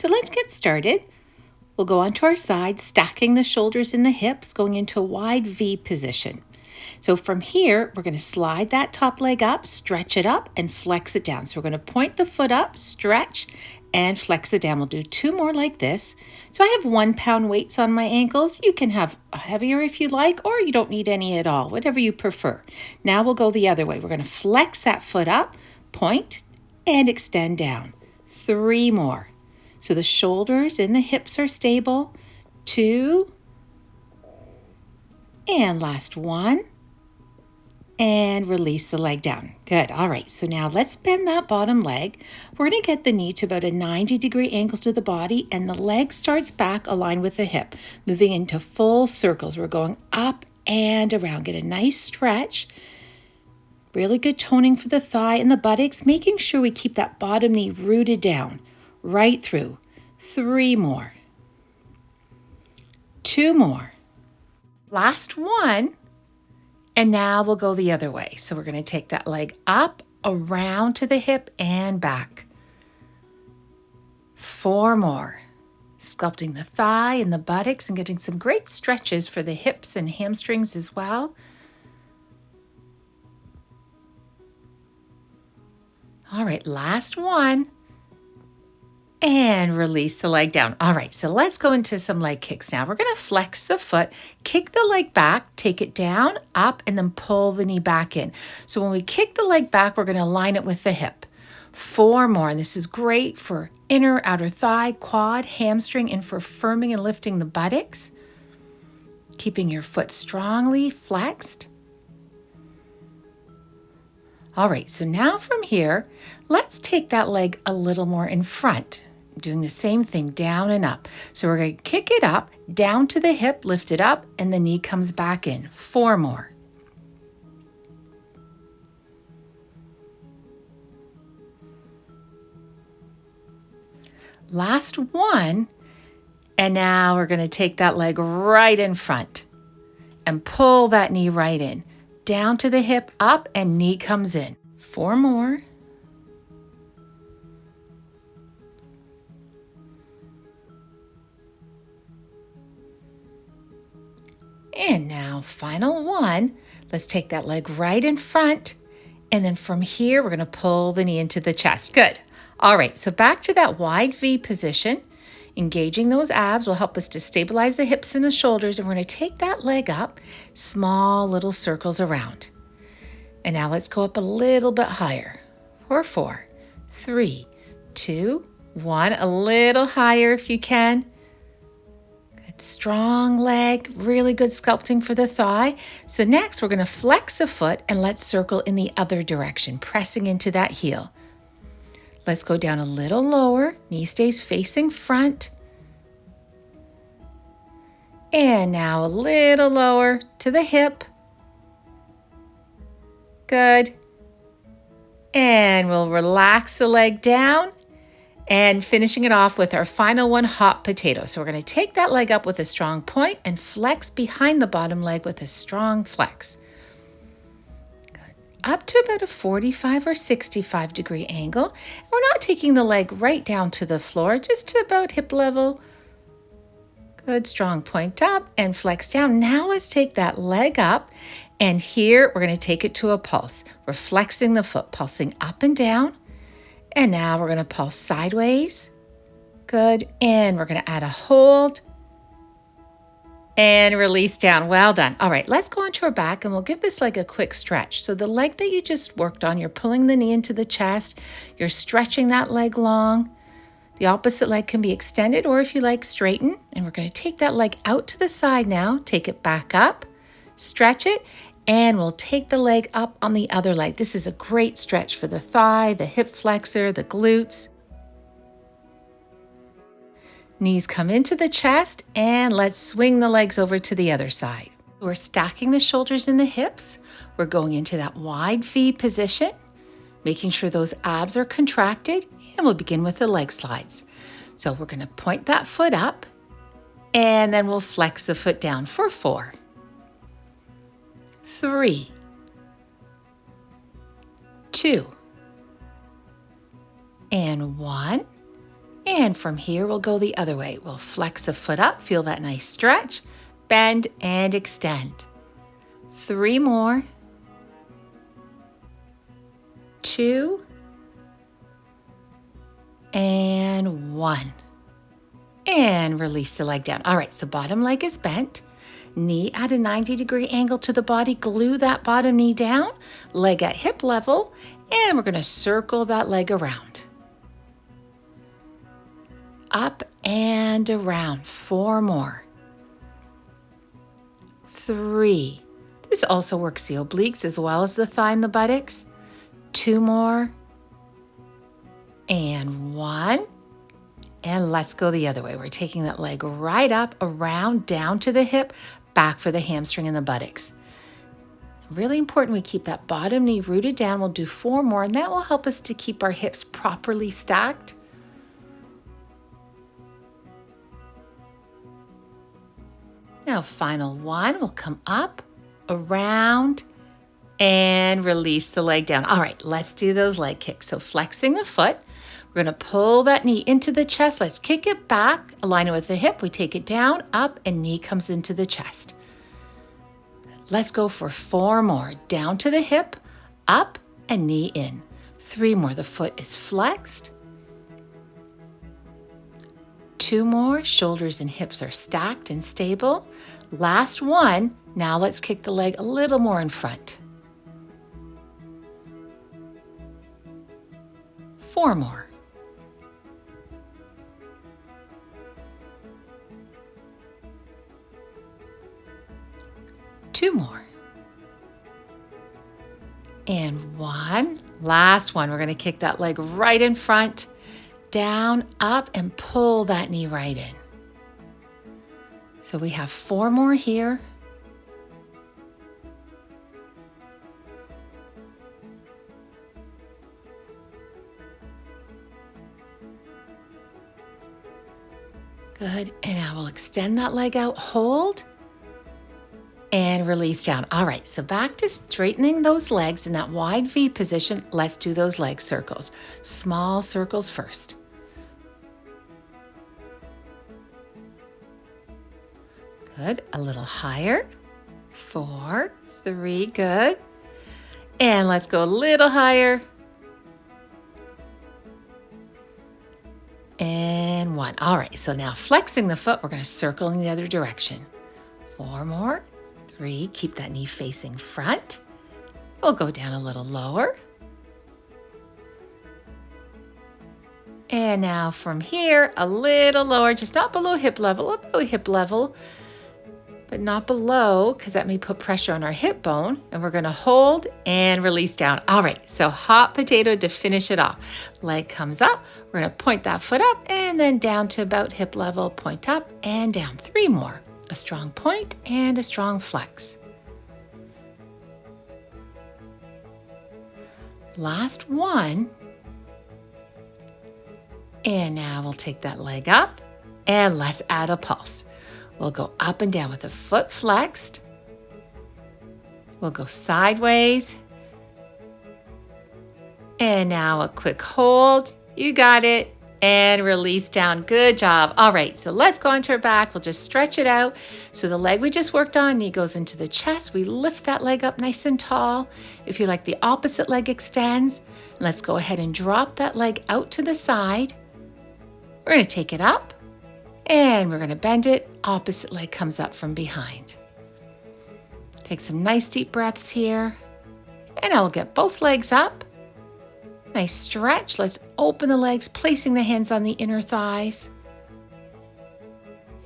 So let's get started. We'll go onto our side, stacking the shoulders and the hips, going into a wide V position. So from here, we're going to slide that top leg up, stretch it up, and flex it down. So we're going to point the foot up, stretch, and flex it down. We'll do 2 more like this. So I have 1-pound weights on my ankles. You can have heavier if you like, or you don't need any at all, whatever you prefer. Now we'll go the other way. We're going to flex that foot up, point, and extend down. 3 more. So the shoulders and the hips are stable. 2. And last 1. And release the leg down. Good. All right. So now let's bend that bottom leg. We're going to get the knee to about a 90-degree angle to the body, and the leg starts back aligned with the hip, moving into full circles. We're going up and around. Get a nice stretch. Really good toning for the thigh and the buttocks, making sure we keep that bottom knee rooted down right through. 3 more. 2 more. Last 1. And now we'll go the other way. So we're going to take that leg up, around to the hip, and back. 4 more. Sculpting the thigh and the buttocks and getting some great stretches for the hips and hamstrings as well. All right, last 1. And release the leg down. All right, so let's go into some leg kicks now. We're going to flex the foot, kick the leg back, take it down, up, and then pull the knee back in. So when we kick the leg back, we're going to align it with the hip. 4 more, and this is great for inner, outer thigh, quad, hamstring, and for firming and lifting the buttocks. Keeping your foot strongly flexed. All right, so now from here, let's take that leg a little more in front. Doing the same thing, down and up. So we're going to kick it up, down to the hip, lift it up, and the knee comes back in. 4 more. Last 1. And now we're going to take that leg right in front and pull that knee right in. Down to the hip, up, and knee comes in. 4 more. And now, final 1. Let's take that leg right in front. And then from here, we're going to pull the knee into the chest. Good. All right, so back to that wide V position. Engaging those abs will help us to stabilize the hips and the shoulders. And we're going to take that leg up, small little circles around. And now let's go up a little bit higher. 4, 3, 2, 1. A little higher if you can. Good, strong leg, really good sculpting for the thigh. So next we're going to flex the foot and let's circle in the other direction, pressing into that heel. Let's go down a little lower. Knee stays facing front. And now a little lower to the hip. Good. And we'll relax the leg down and finishing it off with our final one, hot potato. So we're going to take that leg up with a strong point and flex behind the bottom leg with a strong flex. Good. Up to about a 45 or 65 degree angle. We're not taking the leg right down to the floor, just to about hip level. Good, strong point up and flex down. Now let's take that leg up. And here we're going to take it to a pulse. We're flexing the foot, pulsing up and down. And now we're going to pulse sideways. Good. And we're going to add a hold. And release down. Well done. All right, let's go onto our back and we'll give this leg a quick stretch. So the leg that you just worked on, you're pulling the knee into the chest. You're stretching that leg long. The opposite leg can be extended or if you like, straighten. And we're going to take that leg out to the side now. Take it back up. Stretch it. And we'll take the leg up on the other leg. This is a great stretch for the thigh, the hip flexor, the glutes. Knees come into the chest and let's swing the legs over to the other side. We're stacking the shoulders and the hips. We're going into that wide V position, making sure those abs are contracted, and we'll begin with the leg slides. So we're going to point that foot up and then we'll flex the foot down for 4. 3, 2, and 1. And from here, we'll go the other way. We'll flex the foot up, feel that nice stretch, bend and extend. 3 more. 2 and 1. And release the leg down. All right, so bottom leg is bent. Knee at a 90-degree angle to the body. Glue that bottom knee down. Leg at hip level. And we're going to circle that leg around. Up and around. 4 more. 3. This also works the obliques as well as the thigh and the buttocks. 2 more. And 1. And let's go the other way. We're taking that leg right up, around, down to the hip, back for the hamstring and the buttocks. Really important we keep that bottom knee rooted down. We'll do 4 more, and that will help us to keep our hips properly stacked. Now, final 1, we'll come up, around, and release the leg down. All right, let's do those leg kicks. So flexing the foot, we're going to pull that knee into the chest. Let's kick it back, align it with the hip. We take it down, up, and knee comes into the chest. Let's go for 4 more. Down to the hip, up, and knee in. 3 more. The foot is flexed. 2 more. Shoulders and hips are stacked and stable. Last 1. Now let's kick the leg a little more in front. 4 more. 2 more. And 1. Last one. We're going to kick that leg right in front, down, up, and pull that knee right in. So we have 4 more here. Good. And now we'll extend that leg out, hold, and release down. All right, so back to straightening those legs in that wide V position. Let's do those leg circles. Small circles first. Good, a little higher. 4, 3, good. And let's go a little higher. And 1. All right, so now flexing the foot, we're going to circle in the other direction. 4 more. 3, keep that knee facing front. We'll go down a little lower. And now from here, a little lower, just not below hip level, above hip level, but not below, because that may put pressure on our hip bone. And we're going to hold and release down. All right, so hot potato to finish it off. Leg comes up, we're going to point that foot up and then down to about hip level, point up and down. 3 more. A strong point and a strong flex. Last 1. And now we'll take that leg up and let's add a pulse. We'll go up and down with the foot flexed. We'll go sideways. And now a quick hold. You got it. And release down. Good job. All right, so let's go onto our back. We'll just stretch it out. So the leg we just worked on, knee goes into the chest. We lift that leg up nice and tall. If you like, the opposite leg extends. Let's go ahead and drop that leg out to the side. We're going to take it up and we're going to bend it. Opposite leg comes up from behind. Take some nice deep breaths here. And I'll get both legs up. Nice stretch. Let's open the legs, placing the hands on the inner thighs.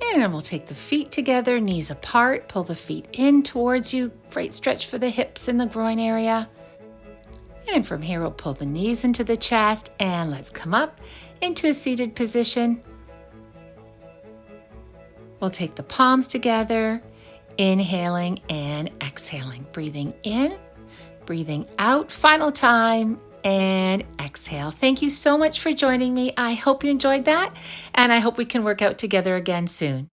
And then we'll take the feet together, knees apart, pull the feet in towards you. Great stretch for the hips and the groin area. And from here, we'll pull the knees into the chest and let's come up into a seated position. We'll take the palms together, inhaling and exhaling. Breathing in, breathing out. Final time. And exhale. Thank you so much for joining me. I hope you enjoyed that, and I hope we can work out together again soon.